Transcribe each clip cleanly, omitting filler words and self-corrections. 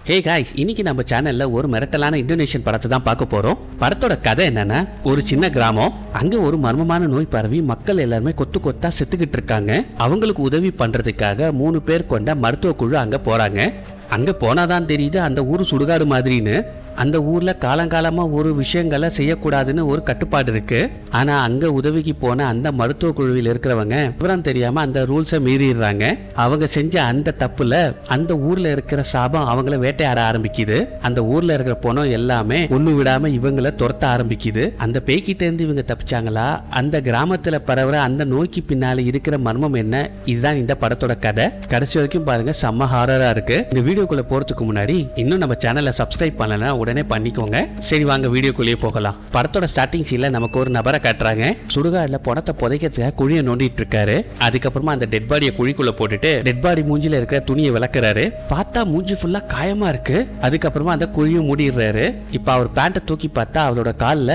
Hey guys, இன்னைக்கு நம்ம சேனல்ல ஒரு மிரட்டலான இந்தோனேஷியன் படத்தை தான் பார்க்க போறோம். படத்தோட கதை என்னன்னா, ஒரு சின்ன கிராமம், அங்க ஒரு மர்மமான நோய் பரவி மக்கள் எல்லாருமே கொத்து கொத்தா செத்துக்கிட்டு இருக்காங்க. அவங்களுக்கு உதவி பண்றதுக்காக 3 பேர் கொண்ட மருத்துவ குழு அங்க போறாங்க. அங்க போனாதான் தெரியுது அந்த ஊர் சுடுகாடு மாதிரின்னு. அந்த ஊர்ல காலங்காலமா ஒரு விஷயங்களை செய்யக்கூடாதுன்னு ஒரு கட்டுப்பாடு இருக்கு. ஆனா அங்க உதவிக்கு போன அந்த மருத்துவ குழுவில் இருக்கிறவங்க விவரம் தெரியாம அந்த ரூல்ஸை மீறிடுறாங்க. அவங்க செஞ்ச அந்த தப்புல அந்த ஊர்ல இருக்கிற சாபம் அவங்கள வேட்டையாட ஆரம்பிக்குது. அந்த ஊர்ல இருக்கிற பணம் எல்லாமே ஒண்ணு விடாம இவங்களை துரத்த ஆரம்பிக்குது. அந்த பேய்கிட்ட இருந்து இவங்க தப்பிச்சாங்களா, அந்த கிராமத்துல பரவுற அந்த நோய்க்கு பின்னால இருக்கிற மர்மம் என்ன, இதுதான் இந்த படத்தோட கதை. கடைசி வரைக்கும் பாருங்க, செம்ம ஹாரரா இருக்கு. இந்த வீடியோக்குள்ள போறதுக்கு முன்னாடி இன்னும் நம்ம சேனலை சப்ஸ்கிரைப் பண்ணலன்னா உடனே பண்ணிக்கோங்க. சரி வாங்க வீடியோக்குள்ளேயே போகலாம். படத்தோட ஸ்டார்டிங் சீன்ல நமக்கு ஒரு நபரை காட்டுறாங்க. சுடுகாடுல பணத்தை புதைக்கிறதுக்காக குழியை நோண்டிட்டு இருக்காரு. அதுக்கப்புறமா அந்த டெட் பாடியை குழிக்குள்ள போட்டுட்டு டெட் பாடி மூஞ்சில இருக்கிற துணியை விளக்குறாரு. பார்த்தா மூஞ்சி ஃபுல்லா காயமா இருக்கு. அதுக்கப்புறமா அந்த குழியை மூடிடுறாரு. இப்ப அவர் பேண்ட்டை தூக்கி பார்த்தா அவரோட காலில்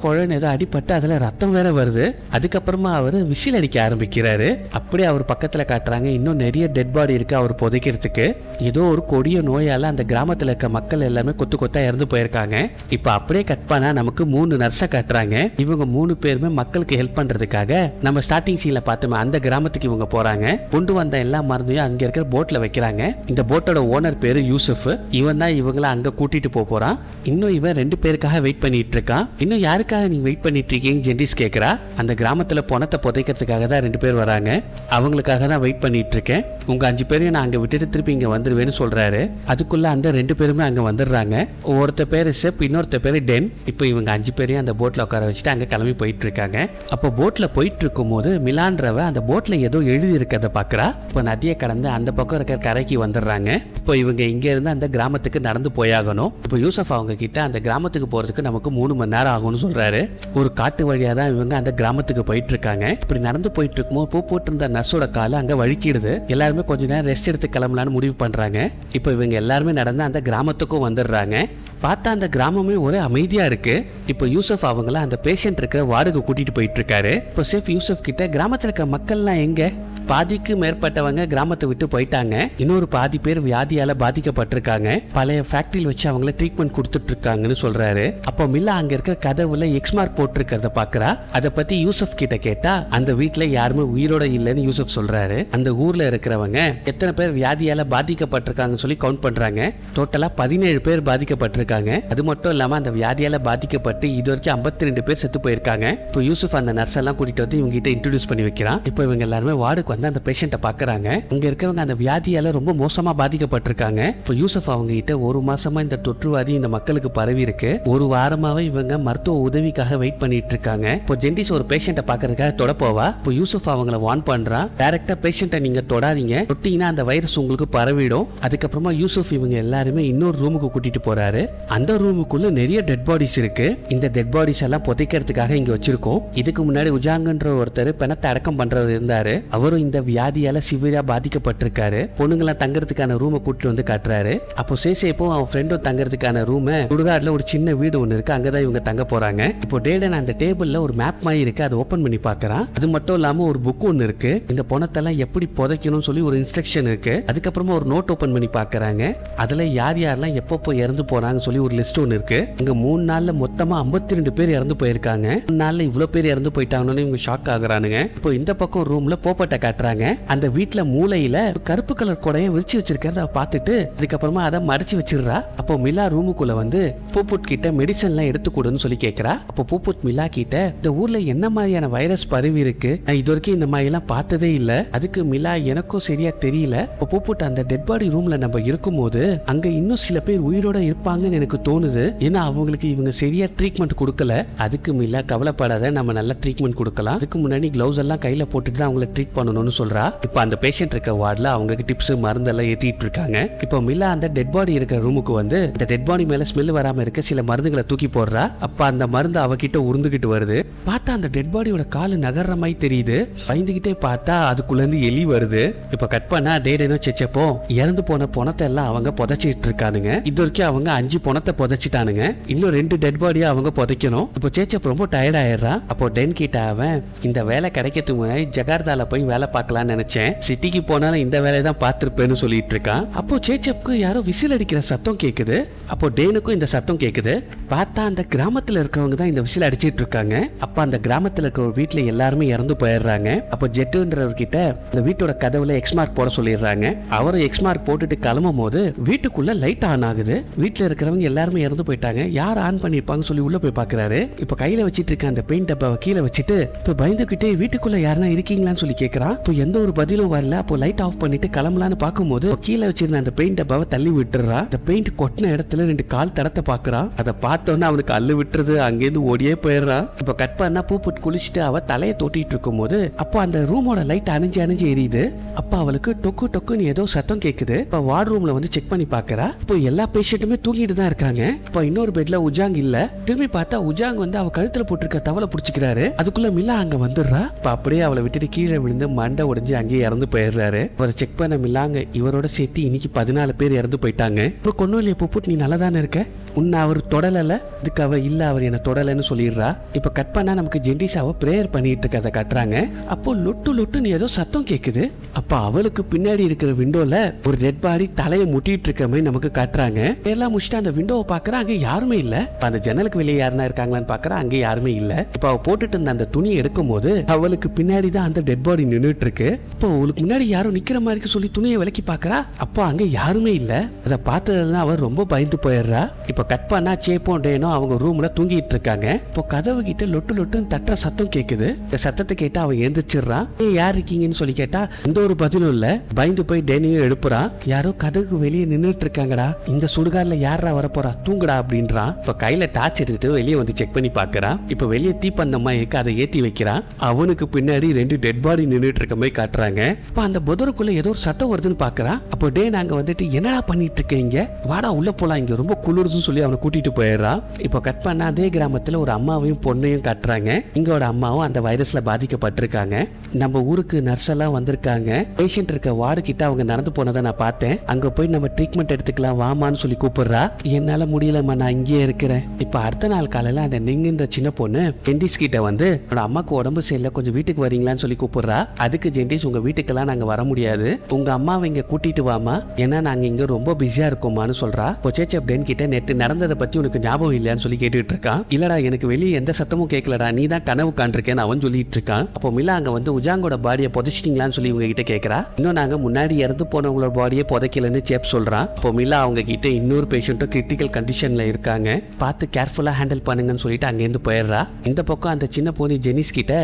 குழன்னு ஏதோ அடிபட்டு அதுல ரத்தம் வேற வருது. அதுக்கப்புறமா அவர் விசில் அடிக்க ஆரம்பிக்கிறாரு. அப்படியே அவர் பக்கத்துல காட்டுறாங்க, இன்னும் நிறைய டெட் பாடி இருக்கு அவர் புதைக்கிறதுக்கு. ஏதோ ஒரு கொடிய நோயால அந்த கிராமத்துல இருக்க மக்கள் எல்லாமே கொத்து கொத்தா இறந்து போயிருக்காங்க. இப்ப அப்படியே கட் பண்ணா நமக்கு 3 நர்ஸை காட்டுறாங்க. இவங்க 3 பேருமே மக்களுக்கு ஹெல்ப் பண்றதுக்காக நம்ம ஸ்டார்டிங் சீன்ல பார்த்தோமே அந்த கிராமத்துக்கு இவங்க போறாங்க. கொண்டு வந்த எல்லா மருந்தையும் அங்க இருக்கிற போட்ல வைக்கிறாங்க. இந்த போட்டோட ஓனர் பேரு யூசுப். இவன் தான் இவங்களை அங்க கூட்டிட்டு போறான். இன்னும் இவன் 2 பேருக்காக வெயிட் பண்ணிட்டு இருக்கான். இன்னும் யாருக்காக நீங்க வெயிட் பண்ணிட்டு இருக்கீங்க ஜென்டிஸ் கேக்குறா. அந்த கிராமத்துல பணத்தை புதைக்கிறதுக்காக தான் 2 பேர் வராங்க. அவங்களுக்காக தான் வெயிட் பண்ணிட்டு இருக்கேன். உங்க 5 பேரையும் நான் அங்க விட்டுட்டு திருப்பி இங்க வந்துருவேன்னு சொல்றாரு. அதுக்குள்ள அந்த 2 பேருமே அங்க வந்துடுறாங்க. ஒருத்த பேரு செப், இன்னொருத்த பேரு டென். இப்போ இவங்க 5 பேரையும் அந்த போட்ல உட்கார வச்சுட்டு அங்க கிளம்பி போயிட்டு இருக்காங்க. அப்போ போட்ல போயிட்டு இருக்கும் போது மிலான்றவ அந்த போட்ல ஏதோ எழுதி இருக்கிறத பாக்குறா. இப்போ நதியை கடந்து அந்த பக்கம் இருக்கிற கரைக்கு வந்துடுறாங்க. இப்போ இவங்க இங்க இருந்து அந்த கிராமத்துக்கு நடந்து போயாகணும். இப்போ யூசப் அவங்க கிட்ட அந்த கிராமத்துக்கு போறதுக்கு நமக்கு 3 மணி நேரம் ஆகும்னு சொல்றாரு. ஒரு காட்டு வழியா தான் இவங்க அந்த கிராமத்துக்கு போயிட்டு இருக்காங்க. இப்படி நடந்து போயிட்டு இருக்கும்போது பூ போட்டு இருந்த நர்ஸோட கால அங்க வழுக்கிடுது. எல்லாருமே கொஞ்ச நேரம் ரெஸ்ட் எடுத்து கிளம்பலான்னு முடிவு பண்றாங்க. இப்போ இவங்க எல்லாருமே நடந்து அந்த கிராமத்துக்கும் வந்துடுறாங்க. பார்த்தா அந்த கிராமமே ஒரே அமைதியா இருக்கு. இப்போ யூசப் அவங்கள அந்த பேஷண்ட் இருக்கிற வார்டுக்கு கூட்டிட்டு போயிட்டு இருக்காரு. இப்போ செஃப் யூசப் கிட்ட கிராமத்துல இருக்க மக்கள்லாம் எங்க, பாதிக்கு மேற்பட்டவங்க கிராமத்தை விட்டு போயிட்டாங்க, இன்னொரு பாதி பேர் வியாதியால பாதிக்கப்பட்டிருக்காங்க, பழைய ஃபேக்டரியில் வச்சு அவங்கள ட்ரீட்மெண்ட் கொடுத்துட்டு இருக்காங்கன்னு சொல்றாரு. அப்போ மில்லா அங்க இருக்கிற கதவுல எக்ஸ் மார்க் போட்டிருக்கிறத பாக்குறா. அதை பத்தி யூசப் கிட்ட கேட்டா அந்த வீட்டுல யாருமே உயிரோட இல்லைன்னு யூசப் சொல்றாரு. அந்த ஊர்ல இருக்கிறவங்க எத்தனை பேர் வியாதியால பாதிக்கப்பட்டிருக்காங்கன்னு சொல்லி கவுண்ட் பண்றாங்க. டோட்டலா 17 பேர் பாதிக்கப்பட்டிருக்காங்க. அது மட்டும் இல்லாம அந்த வியாதியால பாதிக்கப்பட்டு இது வரைக்கும் 52 பேர் செத்து போயிருக்காங்க. இப்போ யூசப் அந்த நர்ஸ் எல்லாம் கூட்டிட்டு வந்து இவங்க கிட்ட இன்ட்ரோடியூஸ் பண்ணி வைக்கிறான். இப்போ இவங்க எல்லாருமே வார்டுக்கு அந்த பேஷண்ட்டை பாக்குறாங்க. இங்க இருக்கிறவங்க அந்த வியாதியால ரொம்ப மோசமா பாதிக்கப்பட்டிருக்காங்க. இப்போ யூசப் அவங்க கிட்ட 1 மாசமா இந்த தொற்றுவாதி இந்த மக்களுக்கு பரவி இருக்கு. 1 வாரமாவே இவங்க மருத்துவ உதவிக்காக வெயிட் பண்ணிட்டு இருக்காங்க. இப்போ ஜென்டிஸ் ஒரு பேஷண்ட்டை பாக்குறதுக்காக தொட போவா. இப்போ யூசப் அவங்கள வார்ன் பண்றான், டைரக்டா பேஷண்ட்டை நீங்க தொடாதீங்க, தொட்டீங்கன்னா அந்த வைரஸ் உங்களுக்கு பரவிடும். அதுக்கப்புறமா யூசப் இவங்க எல்லாருமே இன்னொரு ரூமுக்கு கூட்டிட்டு போறாரு. அந்த ரூமுக்குள்ள நிறைய டெட் பாடிஸ் இருக்கு. இந்த டெட் பாடிஸ் எல்லாம் புதைக்கிறதுக்காக இங்க வச்சிருக்கோம். இதுக்கு முன்னாடி உஜாங்கன்ற ஒருத்தர் பிணத்தை அடக்கம் பண்றவர் இருந்தாரு. அவரும் இந்த வியாதியால சிவியரா பாதிக்கப்பட்டிருக்காரு. பொண்ணுங்களை தங்கறதுக்கான ரூமை கூட்டிட்டு வந்து காட்டுறாரு. அப்போ சேசேப்போ அவன் ஃப்ரெண்டும் தங்கறதுக்கான ரூமை சுடுகாடுல ஒரு சின்ன வீடு ஒண்ணு இருக்கு, அங்கதான் இவங்க தங்க போறாங்க. இப்போ டேடன் அந்த டேபிள்ல ஒரு மேப் மாதிரி இருக்கு, அதை ஓபன் பண்ணி பாக்குறான். அது மட்டும் இல்லாம ஒரு புக் ஒண்ணு இருக்கு, இந்த பணத்தெல்லாம் எப்படி புதைக்கணும்னு சொல்லி ஒரு இன்ஸ்ட்ரக்ஷன் இருக்கு. அதுக்கப்புறமா ஒரு நோட் ஓபன் பண்ணி பாக்குறாங்க. அதுல யார் யாரெல்லாம் எப்பப்போ இறந்து போறாங்க சொல்லி ஒரு லிஸ்ட் ஒண்ணு இருக்கு. இங்க 3 நாள்ல மொத்தமா 52 பேர் இறந்து போயிருக்காங்க. 3 நாள்ல இவ்வளவு பேர் இறந்து போயிட்டாங்கன்னு இவங்க ஷாக் ஆகுறானுங்க. இப்போ இந்த பக்கம் ரூம்ல போப்பட்ட காட்டுறாங்க. அந்த வீட்டுல மூலையில கருப்பு கலர் கொடைய விரிச்சு வச்சிருக்கிறத பார்த்துட்டு அதுக்கப்புறமா அதை மறைச்சு வச்சிடுறா. அப்போ மிலா ரூமுக்குள்ள வந்து பூப்புட் கிட்ட மெடிசன் எல்லாம் எடுத்துக்கூடுன்னு சொல்லி கேட்கிறா. அப்போ பூப்புட் மிலா கிட்ட இந்த ஊர்ல என்ன மாதிரியான வைரஸ் பரவி இருக்கு, நான் இது வரைக்கும் இந்த மாதிரி எல்லாம் பார்த்ததே இல்ல. அதுக்கு மிலா எனக்கும் சரியா தெரியல. இப்போ பூப்புட் அந்த டெட் பாடி ரூம்ல நம்ம இருக்கும்போது அங்க இன்னும் சில பேர் உயிரோட இருப்பாங்கன்னு எனக்கு தோணுது. ஏன்னா அவங்களுக்கு இவங்க சரியா ட்ரீட்மெண்ட் கொடுக்கல. அதுக்கு மிலா கவலைப்படாத, நம்ம நல்ல ட்ரீட்மெண்ட் கொடுக்கலாம். அதுக்கு முன்னாடி கிளவுஸ் எல்லாம் கையில போட்டுட்டு தான் அவங்களை ட்ரீட் பண்ணணும்னு சொல்றா. இப்போ அந்த பேஷண்ட் இருக்க வார்டுல அவங்களுக்கு டிப்ஸ் மருந்தெல்லாம் ஏத்திட்டு இருக்காங்க. இப்போ மில்லா அந்த டெட் பாடி இருக்கிற ரூமுக்கு வந்து இந்த டெட் பாடி மேல ஸ்மெல் வராம இருக்க சில மருந்துகளை தூக்கி போடுறா. அப்ப அந்த மருந்து அவகிட்ட உருந்துகிட்டு வருது. பார்த்தா பார்த்தா அந்த டெட் பாடியோட காலு நகர்ற மாதிரி தெரியுது. பயந்துகிட்டே பார்த்தா அதுக்குள்ள இருந்து எலி வருது. இப்ப கட் பண்ணா டேடேனோ செச்சப்போ இறந்து போன பொணத்தை எல்லாம் அவங்க புதைச்சிட்டு இருக்கானுங்க. இது வரைக்கும் அவங்க 5 பொணத்தை புதைச்சிட்டானுங்க. இன்னும் 2 டெட் பாடியா அவங்க புதைக்கணும். இப்போ சேச்சப் ரொம்ப டயர்ட் ஆயிடுறான். அப்போ டென் கிட்ட அவன் இந்த வேலை கிடைக்கிறதுக்கு முன்னாடி ஜகார்த்தால போய் வேலை பார்க்கலாம்னு நினைச்சேன், சிட்டிக்கு போனாலும் இந்த வேலையை தான் பார்த்திருப்பேன்னு சொல்லிட்டு இருக்கான். அப்போ சேச்சப்க்கு யாரோ விசில் அடிக்கிற சத்தம் கேக்குது. அப்போ டேனுக்கும் இந்த சத்தம் கேக்குது. பார்த்தா அந்த கிராமத்துல இருக்கவங்க தான் இந்த விசில் அடிச்சிட்டு இருக்காங்க. அப்ப அந்த கிராமத்துல இருக்க ஒரு வீட்டுல எல்லாருமே இறந்து போயிடுறாங்க. அப்போ ஜெட்டுன்றவர்கிட்ட இந்த வீட்டோட கதவுல எக்ஸ்மார்க் போட சொல்லிடுறாங்க. அவரும் எக்ஸ்மார்க் போட்டுட்டு கிளம்பும் போது வீட்டுக்குள்ள லைட் ஆன் ஆகுது. வீட்டுல இருக்கிறவங்க எல்லாருமே இறந்து போயிட்டாங்க. யார் ஆன் பண்ணிருப்பாங்க சொல்லி உள்ள போய் பாக்குறாரு. இப்ப கையில வச்சிட்டு இருக்க அந்த பெயிண்ட் டப்பாவை கீழே வச்சுட்டு இப்ப பயந்துகிட்டே வீட்டுக்குள்ள யாருன்னா இருக்கீங்களான்னு சொல்லி கேக்குறான். இப்போ எந்த ஒரு பதிலும் வரல. அப்போ லைட் ஆஃப் பண்ணிட்டு கிளம்பலான்னு பார்க்கும்போது கீழே வச்சிருந்த அந்த பெயிண்ட் டப்பாவை தள்ளி விட்டுறான். அந்த பெயிண்ட் கொட்டின இடத்துல 2 கால் தடத்தை பாக்குறான். அதை பார்த்தோன்னா அவனுக்கு அள்ளு விட்டுறது, அங்கேருந்து ஓடியே போயிடுறான். இப்ப கட் பண்ணா பூ போட்டு குளிச்சுட்டு அவ தலையை தோட்டிட்டு இருக்கும் போது அப்போ அந்த ரூமோட லைட் அணிஞ்சு எரியுது. அப்ப அவளுக்கு டொக்கு டொக்குன்னு ஏதோ சத்தம் கேக்குது. இப்ப வார்ட் ரூம்ல வந்து செக் பண்ணி பாக்குறா. இப்போ எல்லா பேஷண்ட்டுமே தூங்கிட்டு தான் இருக்காங்க. இப்போ இன்னொரு பெட்ல உஜாங் இல்ல. திரும்பி பார்த்தா உஜாங் வந்து அவ கழுத்துல போட்டிருக்க தவளை புடிச்சுக்கிறாரு. அதுக்குள்ள மில்லா அங்க வந்துடுறா. இப்ப அப்படியே அவளை விட்டுட்டு கீழே விழுந்து மண்டை உடைஞ்சு அங்கேயே இறந்து போயிடுறாரு. அவரை செக் பண்ண மில்லாங்க இவரோட சேர்த்து இன்னைக்கு 14 பேர் இறந்து போயிட்டாங்க. இப்போ கொன்னோலிய புப்புட் நீ நல்லா தானே இருக்க, உன்னை அவர் தொடலல, இதுக்கு அவ இல்ல அவர் என்ன தொடலன்னு சொல்லிடுறா. இப்ப கட் பண்ணா நமக்கு ஜென்டிஸாவ பிரேயர் பண்ணிட்டு இருக்கத கட்டுறாங்க. அப்போ லொட்டு லொட்டுன்னு ஏதோ சத்தம் கேக்குது. அப்ப அவளுக்கு பின்னாடி இருக்கிற விண்டோல ஒரு டெட் பாடி தலையை முட்டிட்டு இருக்க மாதிரி நமக்கு காட்டுறாங்க. எல்லாம் முடிச்சுட்டு அந்த விண்டோவை பாக்குறா, அங்க யாருமே இல்ல. அந்த ஜன்னலுக்கு வெளியே யாருன்னா இருக்காங்களான்னு பாக்குறா, அங்க யாருமே இல்ல. இப்ப அவ போட்டுட்டு இருந்த அந்த துணியை எடுக்கும் போது அவளுக்கு பின்னாடி தான் அந்த டெட் பாடி நின்னுட்டு இருக்கு. இப்போ அவளுக்கு முன்னாடி யாரும் நிக்கிற மாதிரி சொல்லி துணியை விலக்கி பாக்குறா. அப்போ அங்க யாருமே இல்ல. அதை பார்த்ததுல அவர் ரொம்ப பயந்து போயிடுறா. இப்ப கட் பண்ணா சேப்போ டேனோ அவங்க ரூம்ல தூங்கிட்டு இருக்காங்க. இப்போ கதவு கிட்ட லொட்டு லொட்டுன்னு தட்டுற சத்தம் கேக்குது. இந்த சத்தத்தை கேட்டா அவன் எந்திரிச்சிடுறான். யார் இருக்கீங்கன்னு சொல்லி கேட்டா எந்த ஒரு பதிலும் இல்ல. பயந்து போய் டேனியும் எழுப்புறான். யாரோ கதவுக்கு வெளியே நின்னுட்டு இருக்காங்கடா, இந்த சுடுகாடுல யாரா வரப்போறா, தூங்குடா அப்படின்றான். இப்ப கையில டார்ச் எடுத்துட்டு வெளியே வந்து செக் பண்ணி பாக்குறான். இப்ப வெளியே தீப்பந்தமா இருக்கு, அதை ஏத்தி வைக்கிறான். அவனுக்கு பின்னாடி 2 டெட் பாடி நின்னுட்டு இருக்க மாதிரி காட்டுறாங்க. இப்ப அந்த புதருக்குள்ள ஏதோ ஒரு சத்தம் வருதுன்னு பாக்குறான். அப்போ டே நாங்க வந்துட்டு என்னடா பண்ணிட்டு இருக்கீங்க, வாடா உள்ள போலாம், இங்க ரொம்ப குளிர்னு சொல்லி அவனை கூட்டிட்டு போயிடுறான். இப்போ கட் பண்ணா அதே கிராமத்துல ஒரு அம்மாவையும் பொண்ணையும் காட்டுறாங்க. இங்கோட அம்மாவும் அந்த வைரஸ்ல பாதிக்கப்பட்டிருக்காங்க. நம்ம ஊருக்கு நர்ஸ் எல்லாம் வந்திருக்காங்க. பேஷண்ட் இருக்க வார்டு கிட்ட அவங்க நடந்து போனதை நான் பார்த்தேன். அங்க போய் நம்ம ட்ரீட்மெண்ட் எடுத்துக்கலாம் வாமான்னு சொல்லி கூப்பிடுறா. என்னால முடியலம்மா, நான் இங்கேயே இருக்கிறேன். இப்ப அடுத்த நாள் காலையில அந்த நெங்குன்ற சின்ன பொண்ணு ஜென்டிஸ் கிட்ட வந்து என்னோட அம்மாக்கு உடம்பு சரியில்லை, கொஞ்சம் வீட்டுக்கு வரீங்களான்னு சொல்லி கூப்பிடுறா. அதுக்கு ஜென்டிஸ் உங்க வீட்டுக்கெல்லாம் நாங்க வர முடியாது, உங்க அம்மாவை இங்க கூட்டிட்டு வாமா, ஏன்னா நாங்க இங்க ரொம்ப பிஸியா இருக்கோமான்னு சொல்றா. பொச்சேச்சப் டென் கிட்ட நேற்று நடந்ததை பத்தி உனக்கு ஞாபகம் இல்லையான்னு சொல்லி கேட்டுட்டு இருக்கான். இல்லடா எனக்கு வெளியே எந்த சத்தமும் கேட்கலடா, நீ தான் கனவு காண்டிருக்கேன்னு அவன் சொல்லிட்டு இருக்கான். அப்போ மில்லா அங்க வந்து உஜாங்கோட பாடியை புதைச்சிட்டீங்களான்னு சொல்லி இவங்க கிட்ட கேட்கறா. இன்னும் நாங்க முன்னாடி இறந்து போனவங்களோட பாடியை புதைக்கலன்னு சேப் சொல்றான். அப்போ மில்லா அவங்க கிட்ட இன்னொரு பேஷண்ட்டும் கிரிட்டிக்கல் கண்டிஷன்ல இருக்காங்க, பார்த்து கேர்ஃபுல்லா ஹேண்டில் பண்ணுங்கன்னு சொல்லிட்டு அங்கேருந்து போயிடுறா. இந்த பக்கம் அந்த சின்ன பொண்ணு ஜெனிஸ் கிட்ட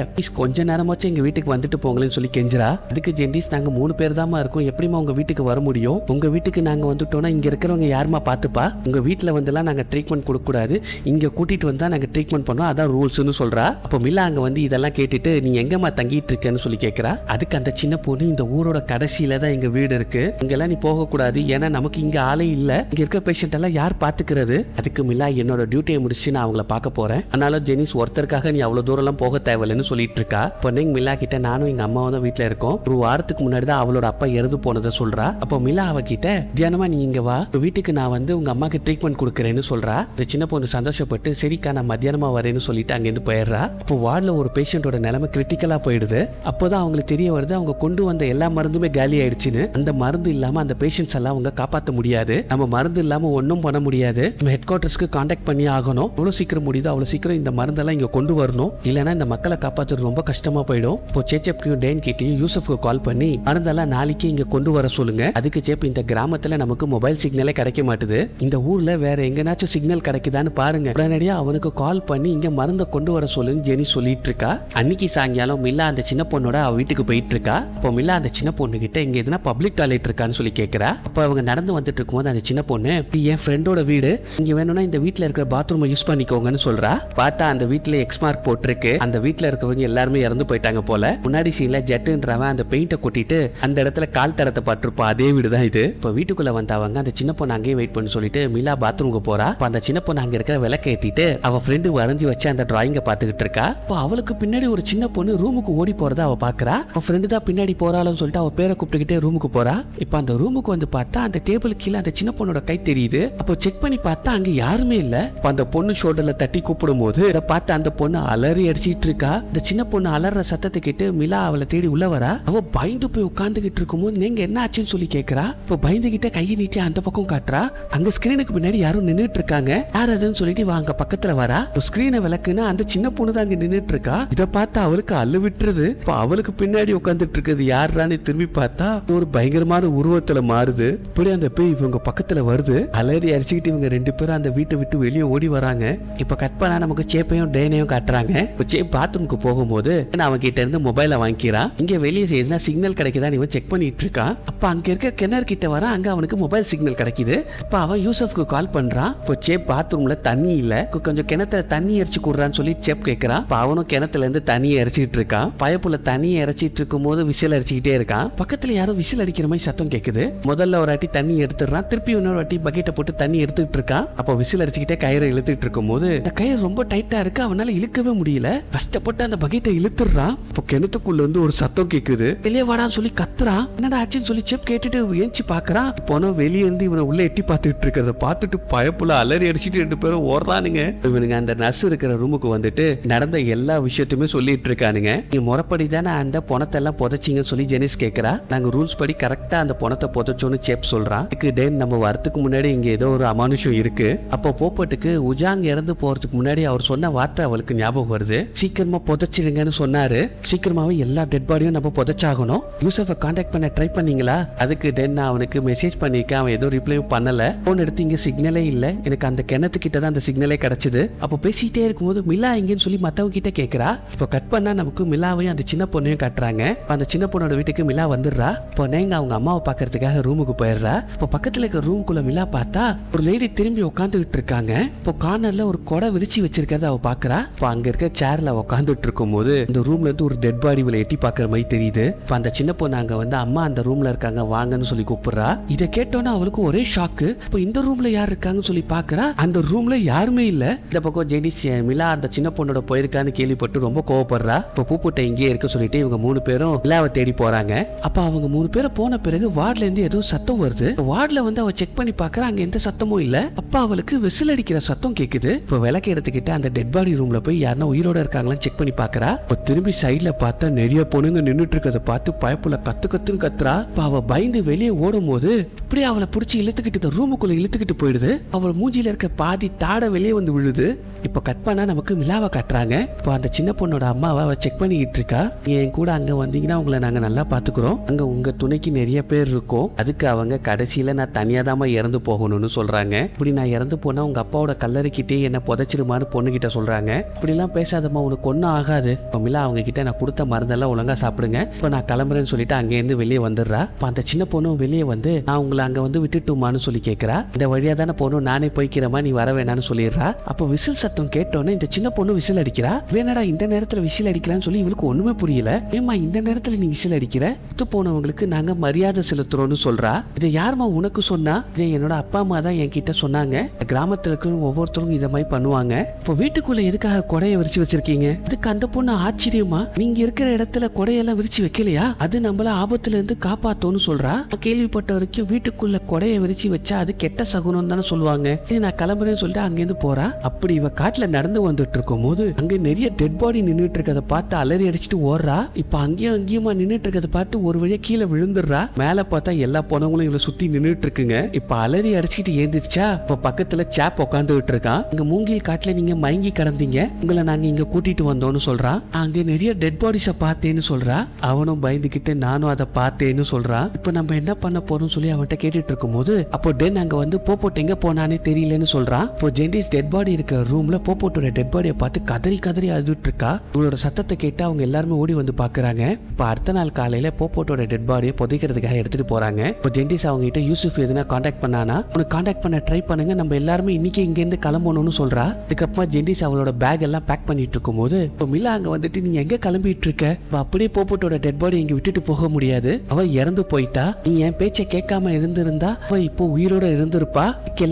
கொஞ்ச நேரமாச்சும் எங்க வீட்டுக்கு வந்துட்டு போங்களேன்னு சொல்லி கெஞ்சுறா. அதுக்கு ஜெனிஸ் நாங்க 3 பேர் தாமா இருக்கோம், எப்படிமா உங்க வீட்டுக்கு வர முடியும், உங்க வீட்டுக்கு நாங்க வந்துட்டோம்னா இங்க இருக்கிறவங்க யாருமா பாத்துப்பா, உங்க வீட்டுல வந்துலாம் நாங்க ட்ரீட்மெண்ட் கொடுக்க கூடாது, இங்க கூட்டிட்டு வந்தா நாங்க ட்ரீட்மெண்ட் பண்ணோம், அதான் ரூல்ஸ்னு சொல்றா. அப்போ மில்லா அங்க வந்து இதெல்லாம் கேட்டுட்டு நீ எங்கம்மா தங்கிட்டு இருக்கேன்னு சொல்லி கேட்கறா. அதுக்கு அந்த சின்ன பொண்ணு இந்த ஊரோட கடைசியில தான் எங்க வீடு இருக்கு, இங்கெல்லாம் நீ போக கூடாது, ஏன்னா நமக்கு இங்க ஆளே இல்ல, இங்க இருக்க பேஷண்ட் எல்லாம் யார் பாத்துக்கிறது. அதுக்கு மில்லா என்னோட டியூட்டியை முடிச்சு நான் அவங்கள பார்க்க போறேன், அதனால ஜெனிஸ் ஒருத்தருக்காக நீ அவ்வளவு தூரம் எல்லாம் போக தேவையில்லைன்னு சொல்லிட்டு இருக்கா. பொண்ணுங்க மில்லா கிட்ட நானும் எங்க அம்மாவும் தான் வீட்டுல இருக்கோம், ஒரு வாரத்துக்கு முன்னாடி தான் அவளோட அப்பா இறந்து போனதை சொல்றா. அப்போ மில்லா அவகிட்ட தியானமா நீ இங்க வா, வீட்டுக்கு நான் வந்து உங்க அம்மாக்கு ட்ரீட்மெண்ட் கொடுக்கறேன்னு சொல்றா. இந்த சின்ன பொண்ணு சந்தோஷப்பட்டு சரிக்கா நான் மத்தியானமா வரேன்னு சொல்லிட்டு அங்கிருந்து போயிடுறா. அப்போ வார்டுல ஒரு பேஷண்டோட நிலைமை கிரிட்டிக்கலா போயிடுது. அப்போதான் அவங்களுக்கு தெரிய வருது அவங்க கொண்டு வந்த எல்லா மருந்துமே காலி ஆயிடுச்சுன்னு. அந்த மருந்து இல்லாம அந்த பேஷண்ட்ஸ் எல்லாம் அவங்க காப்பாற்ற முடியாது, நம்ம மருந்து இல்லாம ஒன்னும் பண்ண முடியாது, நம்ம ஹெட் குவார்டர்ஸ்க்கு கான்டாக்ட் பண்ணி ஆகணும், எவ்வளவு சீக்கிரம் முடியுதோ அவ்வளவு சீக்கிரம் இந்த மருந்தெல்லாம் இங்க கொண்டு வரணும், இல்லைன்னா இந்த மக்களை காப்பாற்றுறது ரொம்ப கஷ்டமா போயிடும். இப்போ சேச்சப்கையும் டேன் கிட்டையும் யூசப்க்கு கால் பண்ணி மருந்தெல்லாம் நாளைக்கு இங்க கொண்டு வர சொல்லுங்க. அதுக்கு சேப் இந்த கிராமத்துல நமக்கு மொபைல் சிக்னலே கிடைக்க மாட்டுது, இந்த ஊர்ல வேற எங்கனாச்சும் சிக்னல் கிடைக்குதான்னு பாருங்க, உடனடியா அவனுக்கு கால் பண்ணி இங்க மருந்தை கொண்டு வர சொல்லுன்னு ஜெனி சொல்லிட்டு இருக்கா. அன்னைக்கு சாயங்காலம் மில்லா அந்த சின்ன பொண்ணோட அவ வீட்டுக்கு போயிட்டு இருக்கா. இப்போ மில்லா அந்த சின்ன பொண்ணு கிட்ட இங்க எதுனா பப்ளிக் டாய்லெட் இருக்கான்னு சொல்லி கேட்கறா. அப்ப அவங்க நடந்து வந்துட்டு இருக்கும்போது அந்த சின்ன பொண்ணு என் ஃப்ரெண்டோட வீடு, இங்க வேணும்னா இந்த வீட்டுல இருக்கிற பாத்ரூமை யூஸ் பண்ணிக்கோங்கன்னு சொல்றா. பார்த்தா அந்த வீட்டுல எக்ஸ்மார்க் போட்டிருக்கு, அந்த வீட்டுல இருக்கவங்க எல்லாருமே இறந்து போயிட்டாங்க போல. முன்னாடி சீன்ல ஜெட்டுன்றவன் அந்த பெயிண்ட கொட்டிட்டு அந்த இடத்துல கால் தரத்தை பட்டிருப்பா, அதே வீடு தான் இது. இப்போ வீட்டுக்குள்ள வந்தவங்க அந்த சின்ன பொண்ணு அங்கேயே வெயிட் பண்ணி சொல்லிட்டு மில்லா பாத்ரூம் ரூமுக்கு போறா. அந்த சின்ன பொண்ணு அங்க இருக்கிற விளக்க ஏத்திட்டு அவ ஃப்ரெண்டு வரைஞ்சி வச்சு அந்த டிராயிங்க பாத்துக்கிட்டு இருக்கா. இப்போ அவளுக்கு பின்னாடி ஒரு சின்ன பொண்ணு ரூமுக்கு ஓடி போறத அவ பாக்குறா. அவ ஃப்ரெண்டு தான் பின்னாடி போறாளுன்னு சொல்லிட்டு அவ பேரை கூப்பிட்டுக்கிட்டே ரூமுக்கு போறா. இப்போ அந்த ரூமுக்கு வந்து பார்த்தா அந்த டேபிள் கீழே அந்த சின்ன பொண்ணோட கை தெரியுது. அப்போ செக் பண்ணி பார்த்தா அங்க யாருமே இல்ல. அந்த பொண்ணு ஷோல்டர்ல தட்டி கூப்பிடும் போது இதை பார்த்து அந்த பொண்ணு அலறி அடிச்சிட்டு இருக்கா. இந்த சின்ன பொண்ணு அலற சத்தத்தை கேட்டு மிலா அவளை தேடி உள்ள வரா. அவ பயந்து போய் உட்கார்ந்துகிட்டு இருக்கும்போது நீங்க என்ன ஆச்சுன்னு சொல்லி கேக்குறா. இப்போ பயந்துகிட்ட கையை நீட்டி அந்த பக்கம் காட்டுறா. அங்க ஸ்கிரீனுக்கு பின்னாடி யாரும் நின்னுட்டு இருக்காங்க. யார் அதுன்னு சொல்லிட்டு வாங்க பக்கத்துல வரா. ஸ்கிரீனை விளக்குனா அந்த சின்ன பொண்ணு தான் அங்க நின்னுட்டு இருக்கா. இதை பார்த்து அவளுக்கு அள்ளு விட்டுறது. இப்போ அவளுக்கு பின்னாடி உட்காந்துட்டு இருக்குது யாரான்னு திரும்பி பார்த்தா ஒரு பயங்கரமான உருவத்துல மாறுது. இப்படி அந்த பேய் இவங்க பக்கத்துல வருது. அலறி அடிச்சுக்கிட்டு இவங்க ரெண்டு பேரும் அந்த வீட்டை விட்டு வெளியே ஓடி வராங்க. இப்ப கட் பண்ணா நமக்கு சேப்பையும் டேனையும் காட்டுறாங்க. சேப் பாத்ரூமுக்கு போகும்போது அவன் கிட்ட இருந்து மொபைலை வாங்கிக்கிறான். இங்க வெளியே செய்யுதுன்னா சிக்னல் கிடைக்குதா இவன் செக் பண்ணிட்டு இருக்கான். அப்ப அங்க இருக்க கிணறு கிட்ட வர அங்க அவனுக்கு மொபைல் சிக்னல் கிடைக்குது. அப்ப அவன் யூசப்க்கு கால் பண்றான். இப்போ சேப் பாத்ரூம்ல தண்ணி இல்ல, கொஞ்சம் கிணத்துல தண்ணி இறைச்சி கூடுறான்னு சொல்லி சேப் கேட்கிறான். அவனும் கிணத்துல இருந்து தண்ணியை இறைச்சிட்டு இருக்கான். பயப்புல தண்ணியை இறைச்சிட்டு இருக்கும் போது விசில் அடிச்சுக்கிட்டே இருக்கான். பக்கத்துல யாரும் விசில் அடிக்கிற மாதிரி சத்தம் கேக்குது. முதல்ல ஒரு வாட்டி தண்ணி எடுத்துடுறான். திருப்பி இன்னொரு வாட்டி பக்கெட்டை போட்டு தண்ணி எடுத்துட்டு இருக்கான். அப்போ விசில் அடிச்சுக்கிட்டே கயிறை இழுத்துட்டு இருக்கும் போது அந்த கயிறு ரொம்ப டைட்டா இருக்கு. அவனால இழுக்கவே முடியல. கஷ்டப்பட்டு அந்த பக்கெட்டை இழுத்துறான். இப்போ கிணத்துக்குள்ள இருந்து ஒரு சத்தம் கேக்குது. வெளியே வாடான்னு சொல்லி கத்துறான். என்னடா ஆச்சுன்னு சொல்லி செப் கேட்டுட்டு ஏஞ்சி பாக்குறான். போன வெளியே இருந்து இவனை உள்ள எட்டி பார்த்துட்டு இருக்கிறத பார்த்துட்டு பயப்புல அலறி அடிச்சுட்டு ரெண்டு பேரும் ஓடுறானுங்க. இவனுங்க அந்த நர்ஸ் இருக்கிற ரூமுக்கு வந்துட்டு நடந்த எல்லா விஷயத்தையுமே சொல்லிட்டு இருக்கானுங்க. நீ முறைப்படி தானே அந்த பணத்தை எல்லாம் புதைச்சிங்கன்னு சொல்லி ஜெனிஸ் கேட்கிறா. நாங்க ரூல்ஸ் படி கரெக்டா அந்த பணத்தை புதைச்சோன்னு சேப் சொல்றான். டேன் நம்ம வரத்துக்கு முன்னாடி இங்க ஏதோ ஒரு அமானுஷம் இருக்கு. அப்போ போப்பட்டுக்கு உஜாங் இறந்து போறதுக்கு முன்னாடி அவர் சொன்ன வார்த்தை அவளுக்கு ஞாபகம் வருது. சீக்கிரமா புதைச்சிருங்கன்னு சொன்னாரு. சீக்கிரமாவே எல்லா டெட் பாடியும் நம்ம புதைச்சாகணும். யூசஃபை கான்டாக்ட் பண்ண ட்ரை பண்ணீங்களா? அதுக்கு டென் அவனுக்கு மெசேஜ் பண்ணிருக்கேன். அவன் ஏதோ ரிப்ளையும் பண்ணல. போன் எடுத்து இங்க சிக்னலே இல்ல. எனக்கு அந்த கிணத்துக்கிட்ட தான் அந்த சிக்னலே கிடைச்சது. அப்போ பேசிட்டே இருக்கும்போது மிலா எங்கன்னு சொல்லி மத்தவங்க கிட்ட கேட்கிறா. இப்போ கட் பண்ணா நமக்கு மிலாவையும் அந்த சின்ன பொண்ணையும் காட்டுறாங்க. அந்த சின்ன பொண்ணோட வீட்டுக்கு மிலா வந்துடுறா. இப்போ நீங்க அவங்க அம்மாவை பாக்குறதுக்காக ரூமுக்கு போயிடுறா. இப்போ பக்கத்துல இருக்க ரூம்குள்ள மிலா பார்த்தா ஒரு லேடி திரும்பி உட்காந்துட்டு இருக்காங்க. இப்போ கார்னர்ல ஒரு கொடை விரிச்சு வச்சிருக்கிறத அவ பாக்குறா. இப்போ அங்க இருக்க சேர்ல உட்காந்துட்டு இருக்கும் போது இந்த ரூம்ல இருந்து ஒரு டெட் பாடி இவளை எட்டி பாக்குற மாதிரி தெரியுது. இப்போ அந்த சின்ன பொண்ணு அங்க வந்து அம்மா அந்த ரூம்ல இருக்காங்க வாங்கன்னு சொல்லி கூப்பிடுறா. இதை கேட்டோன்னா அவளுக்கு ஒரே ஷாக்கு. இப்போ இந்த ரூம்ல யார் இருக்காங்கன்னு சொல்லி பாக்குறா. அந்த ரூம்ல யாருமே இல்ல. இந்த பக்கம் ஜெனிஸ் மிலா அந்த சின்ன பொண்ணோட போயிருக்கான்னு கேள்விப்பட்டு ரொம்ப கோவப்படுறா. இப்போ பூப்புட்டை இங்கே இருக்க சொல்லிட்டு இவங்க மூணு பேரும் மிலாவை தேடி போறாங்க. அப்ப அவங்க மூணு பேரும் போன பிறகு வார்ட்ல இருந்து ஏதோ சத்தம் வருது. வார்ட்ல வந்து அவ செக் பண்ணி பாக்குறா. அங்க எந்த சத்தமும் இல்ல. அப்ப அவளுக்கு விசில் அடிக்கிற சத்தம் கேக்குது. இப்போ விளக்கு எடுத்துக்கிட்டு அந்த டெட் பாடி ரூம்ல போய் யாருன்னா உயிரோட இருக்காங்களான்னு செக் பண்ணி பாக்குறா. இப்போ திரும்பி சைட்ல பார்த்தா நிறைய பொண்ணுங்க நின்னுட்டு இருக்கிறத பார்த்து பயப்புல கத்துன்னு கத்துறா. இப்ப அவ பயந்து வெளியே ஓடும் போது இப்படி அவளை பிடிச்சி இழுத்துக்கிட்டு ரூமுக்குள்ள இழுத்துக்கிட்டு போயிடுது. அவள் மூஞ்சில இருக்க பாதி தாட வெளியே வந்து விழுது. இப்ப கட் பண்ணா நமக்கு மிலாவை காட்டுறாங்க. இப்போ அந்த சின்ன பொண்ணோட அம்மாவை அவ செக் பண்ணிக்கிட்டு இருக்கா. என் கூட அங்க வந்தீங்கன்னா உங்களை நாங்க நல்லா பாத்துக்கிறோம். அங்க உங்க துணைக்கு நிறைய பேர் இருக்கும். அதுக்கு அவங்க கடைசியில நான் தனியாதாம இறந்து போகணும்னு சொல்றாங்க. இப்படி நான் இறந்து போனா உங்க அப்பாவோட கல்லறைக்கிட்டே என்ன புதைச்சிருமான்னு பொண்ணு கிட்ட சொல்றாங்க. இப்படி எல்லாம் பேசாதம்மா, உனக்கு ஒன்னும் ஆகாது. இப்போ மிலா அவங்க கிட்ட நான் கொடுத்த மருந்தெல்லாம் ஒழுங்கா சாப்பிடுங்க, இப்போ நான் கிளம்புறேன்னு சொல்லிட்டு அங்க இருந்து வெளியே வந்துடுறா. இப்போ அந்த சின்ன பொண்ணும் வெளியே வந்து நான் உங்களை அங்க வந்து விட்டுட்டுமான்னு சொல்லி கேட்கிறா. இந்த வழியா தானே போகணும், நானே போய்க்கிறமா, நீ வர வேணான்னு சொல்லிடுறா. அப்போ விசில் சத்தம் கேட்டோன்னே இந்த சின்ன பொண்ணு விசில் அடிக்கிறா. வேணடா இந்த நேரத்துல விசில் அடிக்கலான்னு சொல்லி இவளுக்கு ஒண்ணுமே புரியல. ஏமா இந்த நேரத்துல நீ விசில் அடிக்கிற? விட்டு போனவங்களுக்கு நாங்க மரியாதை செலுத்துறோம்னு சொல்றா. இதை யாருமா உனக்கு சொன்னா? இதை என்னோட அப்பா அம்மா தான் என்கிட்ட சொன்னாங்க. கிராமத்துல இருக்கிற ஒவ்வொருத்தரும் இதை மாதிரி பண்ணுவாங்க. இப்போ வீட்டுக்குள்ள எதுக்காக கொடையை விரிச்சு வச்சிருக்கீங்க? இதுக்கு அந்த பொண்ணு ஆச்சரியமா, நீங்க இருக்கிற இடத்துல கொடையெல்லாம் விரிச்சு வைக்கலையா? அது நம்மள ஆபத்துல இருந்து காப்பாத்தோன்னு சொல்றா. கேள்விப்பட்ட வரைக்கும் வீட்டுக்குள்ள கொடையை விரிச்சு வச்சா அது கெட்ட சகுனம் தானே சொல்லுவாங்க. நான் கிளம்புறேன்னு சொல்லிட்டு அங்கிருந்து போறா. அப்படி இவ காட்டுல நடந்து வந்துட்டு இருக்கும் போது அங்க நிறைய டெட் பாடி நின்னுட்டு இருக்கத பார்த்து அலறி அடிச்சுட்டு ஓடுறா. இப்ப அங்கேயும் அங்கேயுமா நின்னுட்டு இருக்கத பார்த்து ஒரு வழியா கீழே விழுந்துடுறா. மேல பார்த்தா எல்லா பொணங்களும் இவளை சுத்தி நின்னுட்டு இருக்குங்க. இப்ப அலறி அடிச்சுட்டு ஏந்திரிச்சா. இப்ப பக்கத்துல சேப் உட்காந்துட்டு இருக்கான். இங்க மூங்கில் காட்டுல நீங்க மயங்கி கிடந்தீங்க, உங்களை நாங்க இங்க கூட்டிட்டு வந்தோம்னு சொல்றான். அங்க நிறைய டெட் பாடிஸ பார்த்தேன்னு சொல்றா. அவனும் பயந்துகிட்டு நானும் அதை பார்த்தேன்னு சொல்றான். இப்ப நம்ம என்ன பண்ண போறோம் சொல்லி அவன்கிட்ட கேட்டுட்டு இருக்கும் போது அப்போ டென் அங்க வந்து போப்போட் எங்க போனானே தெரியலன்னு சொல்றான். இப்போ ஜென்டிஸ் டெட் பாடி இருக்க ரூம்ல போப்போட்டோட டெட் பாடியை பார்த்து கதறி கதறி அழுதுட்டு இருக்கா. இவளோட சத்தத்தை கேட்டு அவங்க எல்லாருமே ஓடி வந்து பாக்குறாங்க. இப்ப அடுத்த நாள் காலையில போப்போட்டோட டெட் பாடியை புதைக்கிறதுக்காக எடுத்துட்டு போறாங்க. இப்போ ஜென்டிஸ் அவங்க கிட்ட யூசுப் எதுனா கான்டாக்ட் பண்ணானா, உனக்கு கான்டாக்ட் பண்ண ட்ரை பண்ணுங்க, நம்ம எல்லாருமே இன்னைக்கு இங்க இருந்து கிளம்பணும்னு சொல்றா. இதுக்கப்புறமா ஜென்டிஸ் அவளோட பேக் எல்லாம் பேக் பண்ணிட்டு இருக்கும் போது இப்போ மிலா அங்க வந்துட்டு நீ எங்க கிளம்பிட்டு இருக்க? அப்படியே போப்போட்டோட டெட் பாடி இங்க விட்டுட்டு போக முடியாது, அவ இறந்து போயிட்டா. நீ என் பேச்சை கேட்காம இருந்திருந்தா அவ இப்போ உயிரோட இருந்திருப்பா.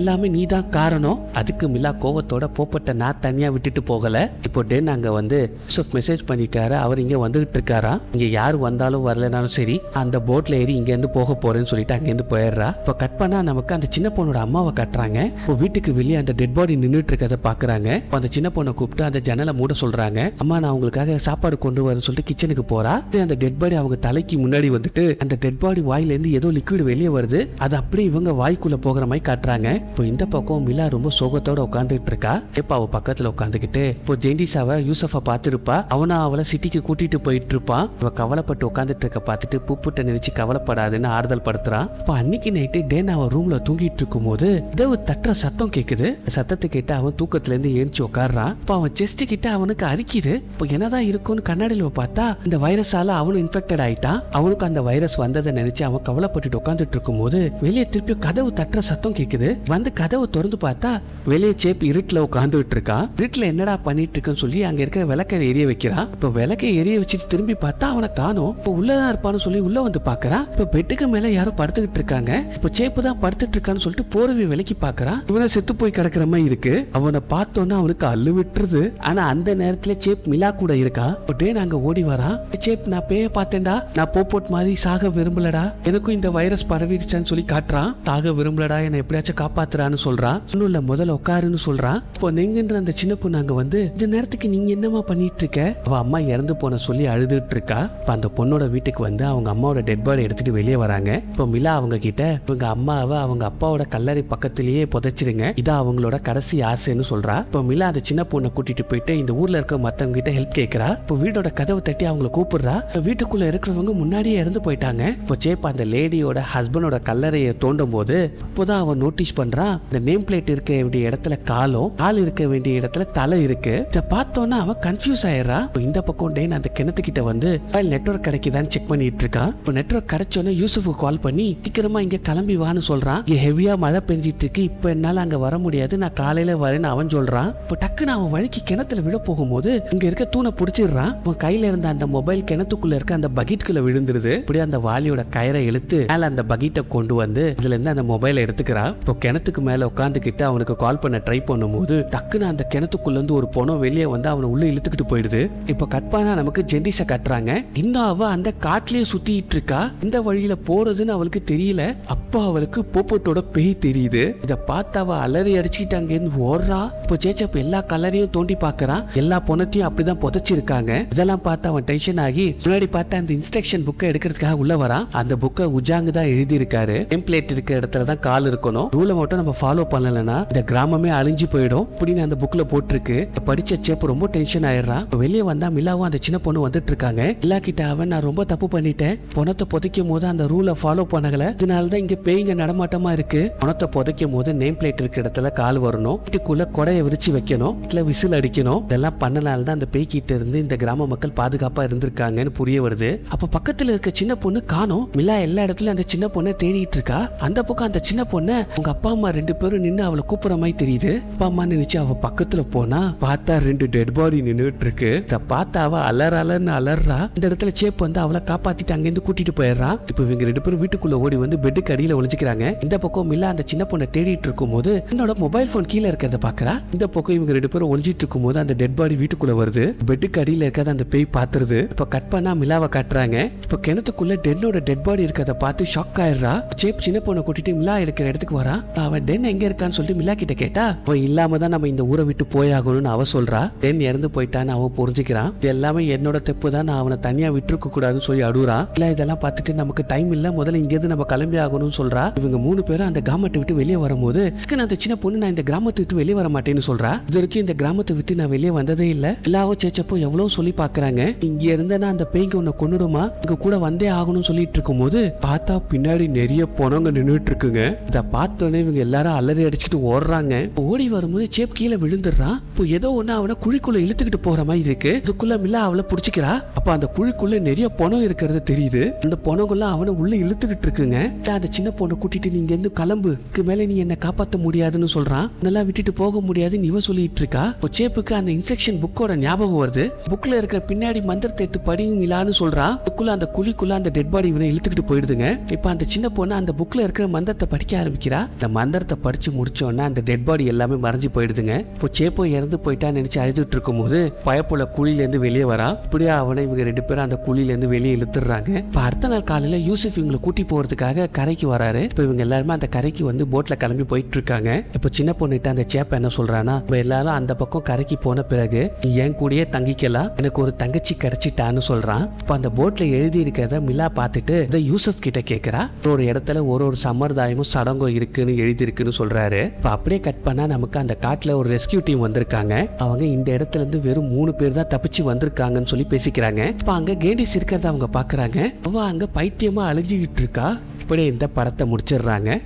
எல்லாமே நீ தான் காரணம். அதுக்கு மிலா கோவத்தோட போப்பட்ட நான் தனியா விட்டுட்டு போகல. இப்போ டென் அங்க வந்து யூசுப் மெசேஜ் பண்ணிருக்காரு, அவர் இங்க வந்துகிட்டு இருக்காரா, இங்க யாரு வந்தாலும் வரலனாலும் சரி அந்த போட்ல ஏறி இங்க இருந்து போக போறேன்னு சொல்லிட்டு அங்க இருந்து போயிடுறா. இப்போ கட் பண்ணா நமக்கு அந்த சின்ன பொண்ணோட அம்மாவை கட்டுறாங்க. இப்போ வீட்டுக்கு வெளியே அந்த டெட் பாடி நின்றுட்டு இருக்கதை பாக்குறாங்க. அந்த சின்ன பொண்ணை கூப்பிட்டு அந்த ஜன்னலை மூட சொல்றாங்க. அம்மா நான் உங்களுக்காக சாப்பாடு கொண்டு வரேன்னு சொல்லிட்டு கிச்சனுக்கு போறா. அந்த டெட் பாடி அவங்க தலைக்கு முன்னாடி வந்துட்டு அந்த டெட் பாடி வாயில இருந்து ஏதோ லிக்விட் வெளியே வருது. அது அப்படியே இவங்க வாய்க்குள்ள போகிற மாதிரி காட்டுறாங்க. இப்போ இந்த பக்கம் மிலா ரொம்ப சோகத்தோட உட்காந்துட்டு இருக்கா. இப்ப அவ பக்கத்துல உட்காந்துக்கிட்டு இப்போ ஜெண்டிஸாவை யூசஃபை பார்த்துருப்பா. அவனா அவளை சிட்டிக்கு கூட்டிட்டு போயிட்டு இருப்பான். இவ கவலைப்பட்டு உட்காந்துட்டு இருக்க பார்த்துட்டு பூப்புட்ட நினைச்சு கவலைப்படாதுன்னு ஆறுதல் படுத்துறான். இப்போ அன்னைக்கு நைட்டு டேன் அவன் ரூம்ல தூங்கிட்டு இருக்கும் போது ஏதோ தட்டுற சத்தம் கேக்குது. சத்தத்தை கேட்டு அவன் தூக்கத்துல இருந்து ஏஞ்சி உட்காடுறான். இப்போ அவன் செஸ்ட் கிட்ட அவனுக்கு அரிக்குது. இப்போ என்னதான் இருக்கும்னு கண்ணாடியில பார்த்தா இந்த வைரஸால அவனும் இன்ஃபெக்டட் ஆயிட்டான். அவனுக்கு அந்த வைரஸ் வந்ததை நினைச்சு அவன் கவலைப்பட்டு உட்காந்துட்டு இருக்கும் போது வெளியே திருப்பி கதவு தட்டுற சத்தம் கேக்குது. வந்து கதவு திறந்து பார்த்தா வெளியே சேப் இருட்டுல உட்காந்துட்டு இருக்கான். இருட்டுல என்னடா பண்ணிட்டு இருக்குன்னு சொல்லி அங்க இருக்க விளக்கை எரிய வைக்கிறான். இப்ப விளக்கை எரிய வச்சுட்டு திரும்பி பார்த்தா அவனை காணோம். இப்ப உள்ளதான் இருப்பான்னு சொல்லி உள்ள வந்து பாக்குறான். இப்ப பெட்டுக்கு மேல யாரோ படுத்துக்கிட்டு இருக்காங்க. இப்ப சேப்பு தான் படுத்துட்டு இருக்கான்னு சொல்லிட்டு போர்வை விலைக்கு பாக்குறான். இவனை செத்து போய் கிடக்குற மாதிரி இருக்கு. அவனை பார்த்தோன்னா அவனுக்கு அள்ளு விட்டுருது. ஆனா அந்த நேரத்துல சேப் மிலா கூட இருக்கா. டேன் அங்க ஓடி வரான். சேப் நான் பேய பார்த்தேன்டா, நான் போட் மாதிரி சாக விரும்பலடா, எனக்கும் இந்த வைரஸ் பரவிடுச்சான்னு சொல்லி காட்டுறான். தாக விரும்பலடா, என்னை எப்படியாச்சும் காப்பாத்துறான்னு சொல்றான். இன்னும் இல்ல முதல்ல உட்காருன்னு சொல்றான். இப்போ நெங்குன்ற அந்த சின்ன பொண்ணு அங்க வந்து இந்த நேரத்துக்கு நீங்க என்னமா பண்ணிட்டு இருக்க, அவ அம்மா இறந்து போன சொல்லி அழுதுட்டு இருக்கா. இப்ப அந்த பொண்ணோட வீட்டுக்கு வந்து அவங்க அம்மாவோட டெட் பாடி எடுத்துட்டு வெளியே வராங்க. இப்போ மிலா அவங்க கிட்ட இவங்க அம்மாவை அவங்க அப்பாவோட கல்லறை பக்கத்திலேயே புதைச்சிருங்க, இதான் அவங்களோட கடைசி ஆசைன்னு சொல்றா. இப்போ மிலா அந்த சின்ன பொண்ணை கூட்டிட்டு போயிட்டு இந்த ஊர்ல இருக்க மத்தவங்க கிட்ட ஹெல்ப் கேட்கறா. இப்போ வீடோட கதவை தட்டி அவங்கள கூப்பிடுறா. வீட்டுக்குள்ள இருக்கிறவங்க முன்னாடியே இறந்து போயிட்டாங்க. இப்போ சேப் அந்த லேடியோட ஹஸ்பண்டோட கல்லறையை தோண்டும் போது இப்போதான் அவன் நோட்டீஸ் பண்றான், இந்த நேம் பிளேட் இருக்க வேண்டிய இடத்துல கால் இருக்க வேண்டிய இடத்துல தலை இருக்கு. இத பார்த்தோன்னா அவன் கன்ஃபியூஸ் ஆயிடுறா. இந்த பக்கம் டேன் அந்த கிணத்துக்கிட்ட வந்து நெட்வொர்க் கிடைக்குதான்னு செக் பண்ணிட்டு இருக்கான். இப்போ நெட்வொர்க் கிடைச்சோன்னு யூசுஃபுக்கு கால் பண்ணி சீக்கிரமா இங்க கிளம்பி வான்னு சொல்றான். இங்க ஹெவியா மழை பெஞ்சிட்டு இருக்கு, இப்ப என்னால அங்க வர முடியாது, நான் காலையில வரேன்னு அவன் சொல்றான். இப்போ டக்குன்னு அவன் வழிக்கு கிணத்துல விழ போகும்போது இங்க இருக்க தூணை பிடிச்சிடுறான். அவன் கையில இருந்த அந்த மொபைல் கிணத்துக்குள்ள இருக்க அந்த பக்கெட்டுக்குள்ள விழுந்துருது. இப்படியே அந்த வாலியோட கயிறை இழுத்து மேல அந்த பக்கெட்டை கொண்டு வந்து அதுல இருந்து அந்த மொபைலை எடுத்துக்கிறான். இப்போ கிணத்துக்கு மேல உட்காந்துக்கிட்டு அவனுக்கு கால் பண்ண ட்ரை பண்ணும்போது டக்குன்னு அந்த கிணத்துக்குள்ள இருந்து ஒரு பொணம் வெளியே வந்து அவனை உள்ள இழுத்துக்கிட்டு போயிடுது. இப்போ கட் பண்ணா நமக்கு ஜெண்டிஸ கட்டுறாங்க. இன்னும் அவ அந்த காட்டிலேயே சுத்திட்டு இருக்கா. இந்த வழியில போறதுன்னு அவளுக்கு தெரியல. அப்போ அவளுக்கு போப்போட்டோட பேய் தெரியுது. இத பார்த்து அவ அலறி அடிச்சுக்கிட்டு அங்க இருந்து ஓடுறா. இப்போ சேச்சப் எல்லா கலரையும் தோண்டி பாக்குறான். எல்லா பொணத்தையும் அப்படிதான் புதைச்சிருக்காங்க. இதெல்லாம் பார்த்து அவன் டென்ஷன் ஆகி முன்னாடி பார்த்து அந்த இன்ஸ்ட்ரக்ஷன் புக்கை எடுக்கிறதுக்காக உள்ள வரான். அந்த புக்கை உஜாங்கு தான் எழுதி இருக்காரு. டெம்ப்ளேட் இருக்க இடத்துல தான் கால் இருக்கணும், ரூலை மட்டும் நம்ம ஃபாலோ பண்ணலன்னா இந்த கிராமமே அழிஞ்சு போயிடும் அப்படின்னு அந்த புக்ல போட்டிருக்கு. படிச்ச சேப்பு ரொம்ப டென்ஷன் ஆயிடுறான். வெளியே வந்தா மிலாவும் அந்த சின்ன பொண்ணு வந்துட்டு இருக்காங்க. எல்லா கிட்ட அவன் நான் ரொம்ப தப்பு பண்ணிட்டேன், பணத்தை புதைக்கும் போது அந்த ரூலை ஃபாலோ பண்ணல, இதனாலதான் இங்க பேய்ங்க நடமாட்டமா இருக்கு. பணத்தை புதைக்கும் போது நேம் பிளேட் இருக்க இடத்துல கால் வரணும், வீட்டுக்குள்ள கொடையை விரிச்சு வைக்கணும், இல்ல விசில் அடிக்கணும். இதெல்லாம் பண்ணனால்தான் அந்த பேய் கிட்ட இருந்து இந்த கிராம மக்கள் பாதுகாப்பா இருந்திருக்காங்கன்னு புரிய வருது. அப்ப பக்கத்துல இருக்க சின்ன பொண்ணு காணோம். மிலா எல்லா இடத்துலயும் அந்த சின்ன பொண்ணை தேடிட்டு இருக்கா. அந்த பக்கம் அந்த சின்ன பொண்ணை உங்க அப்பா அம்மா 2 பேரும் நின்று அவளை கூப்பிடுற மாதிரி தெரியுது. அப்பா அம்மா நினைச்சு அவ பக்கத்துல போனா பார்த்தா 2 டெட் பாடி நின்றுட்டு இருக்கு. இத பார்த்தா அவ அலறன்னு அலறா. இந்த இடத்துல சேப் வந்து அவளை காப்பாத்திட்டு அங்கிருந்து கூட்டிட்டு போயிடுறான். இப்ப இவங்க 2 பேரும் வீட்டுக்குள்ள ஓடி வந்து பெட்டுக்கு அடியில ஒளிஞ்சுக்கிறாங்க. இந்த பக்கம் மிலா அந்த சின்ன பொண்ணை தேடிட்டு இருக்கும் போது என்னோட மொபைல் போன் கீழே இருக்கிறத பாக்குறா. இந்த பக்கம் இவங்க 2 பேரும் ஒளிஞ்சிட்டு இருக்கும் போது அந்த டெட் பாடி வீட்டுக்குள்ள வருது. பெட்டுக்கு அடியில இருக்கிறத அந்த பேய் பாத்துருது. இப்ப கட் பண்ணா மிலாவை காட்டுறாங்க. இப்ப கிணத்துக்குள்ள டென்னோட டெட் பாடி இருக்கிறத பார்த்து ஷாக் ஆயிடுறா. சேப் சின்ன பொண்ணை கூட்டிட்டு மிலா இருக்கிற இடத்துக்கு வரா. அவன் டென் எங்க இருக்கான்னு சொல்லிட்டு மிலா கிட்ட கேட்டா அவன் இல்லாம தான் நம்ம இந்த ஊரை விட்டு போயாகணும்னு அவ சொல்றா. டென் இறந்து போயிட்டான்னு அவன் புரிஞ்சுக்கிறான். இது எல்லாமே என்னோட தப்பு தான், நான் அவனை தனியா விட்டுருக்க கூடாதுன்னு சொல்லி அழுறான். இல்ல இதெல்லாம் பார்த்துட்டு நமக்கு டைம் இல்ல, முதல்ல இங்க இருந்து நம்ம கிளம்பி ஆகணும்னு சொல்றா. இவங்க 3 பேரும் அந்த கிராமத்தை விட்டு வெளியே வரும்போது அந்த சின்ன பொண்ணு நான் இந்த கிராமத்தை விட்டு வெளியே வர மாட்டேன்னு சொல்றா. இது வரைக்கும் இந்த கிராமத்தை விட்டு நான் வெளியே வந்ததே இல்ல. எல்லாவும் சேச்சப்போ எவ்வளவு சொல்லி பாக்குறாங்க, இங்க இருந்தேன்னா அந்த பேய்க்கு உன்னை கொன்னுடுமா, இங்க கூட வந்தே ஆகணும்னு சொல்லிட்டு இருக்கும் போது பார்த்தா பின்னாடி நிறைய பொணங்க நின்றுட்டு இருக்குங்க. இத பார்த்தோன்னே இவங்க எல்லாரும் அலறி அடிச்சுட்டு ஓடுறாங்க. ஓடி வரும்போது சேப் கீழே விழுந்துடுறான். இப்போ ஏதோ ஒண்ணு அவனை குழிக்குள்ள இழுத்துக்கிட்டு போற மாதிரி இருக்கு. இதுக்குள்ள மிலா அவளை பிடிச்சிக்கிறா. அப்ப அந்த குழிக்குள்ள நிறைய பணம் இருக்கிறது தெரியுது. அந்த பணங்கள்லாம் அவனை உள்ள இழுத்துக்கிட்டு இருக்குங்க. அந்த சின்ன பொண்ணை கூட்டிட்டு நீங்க இருந்து கிளம்பு, மேல நீ என்ன காப்பாத்த முடியாதுன்னு சொல்றான். நல்லா விட்டுட்டு போக முடியாதுன்னு இவ சொல்லிட்டு இருக்கா. இப்போ சேப்புக்கு அந்த இன்ஸ்ட்ரக்ஷன் புக்கோட ஞாபகம் வருது. புக்ல இருக்கிற பின்னாடி மந்திரத்தை எடுத்து படிங்க மிலான்னு சொல்றான். புக்குள்ள அந்த குழிக்குள்ள அந்த டெட் பாடி இவனை இழுத்துக்கிட்டு போயிடுதுங்க. இப்ப அந்த சின்ன பொண்ணு அந்த புக்ல இருக்கிற மந்திரத்தை படிக்க ஆரம்பிக்கிறா. இந்த மந்திர மந்திரத்தை படிச்சு முடிச்சோன்னா அந்த டெட் பாடி எல்லாமே மறைஞ்சு போயிடுதுங்க. இப்போ சேப்போ இறந்து போயிட்டா நினைச்சு அழுதுட்டு இருக்கும் போது பயப்புல குழியிலேருந்து வெளியே வரா. இப்படியே அவனை இவங்க 2 பேரும் அந்த குழியிலேருந்து வெளியே இழுத்துறாங்க. இப்போ அடுத்த நாள் காலையில யூசுப் இவங்களை கூட்டி போறதுக்காக கரைக்கு வராரு. இப்போ இவங்க எல்லாருமே அந்த கரைக்கு வந்து போட்ல கிளம்பி போயிட்டு இருக்காங்க. இப்போ சின்ன பொண்ணுகிட்ட அந்த சேப்பை என்ன சொல்றானா, இப்போ எல்லாரும் அந்த பக்கம் கரைக்கு போன பிறகு என் கூடயே தங்கிக்கலாம், எனக்கு ஒரு தங்கச்சி கிடைச்சிட்டான்னு சொல்றான். இப்போ அந்த போட்ல எழுதி இருக்கிறத மிலா பார்த்துட்டு இந்த யூசுப் கிட்ட கேட்கிறா. ஒரு இடத்துல ஒரு சம்பிரதாயமும் சடங்கும் இருக்குன்னு எழுதி இருக்குன்னு சொல்றாரு. இப்போ அப்படியே கட் பண்ணா நமக்கு அந்த காட்டுல ஒரு ரெஸ்கியூ டீம் வந்திருக்காங்க. அவங்க இந்த இடத்துல இருந்து வெறும் 3 பேர் தான் தப்பிச்சு வந்திருக்காங்கன்னு சொல்லி பேசிக்கிறாங்க. இப்ப அங்க கேடிஸ் இருக்கிறத அவங்க பாக்குறாங்க. அவ அங்க பைத்தியமா அழிஞ்சுக்கிட்டு இருக்கா. இப்படி இந்த படத்தை முடிச்சிடுறாங்க.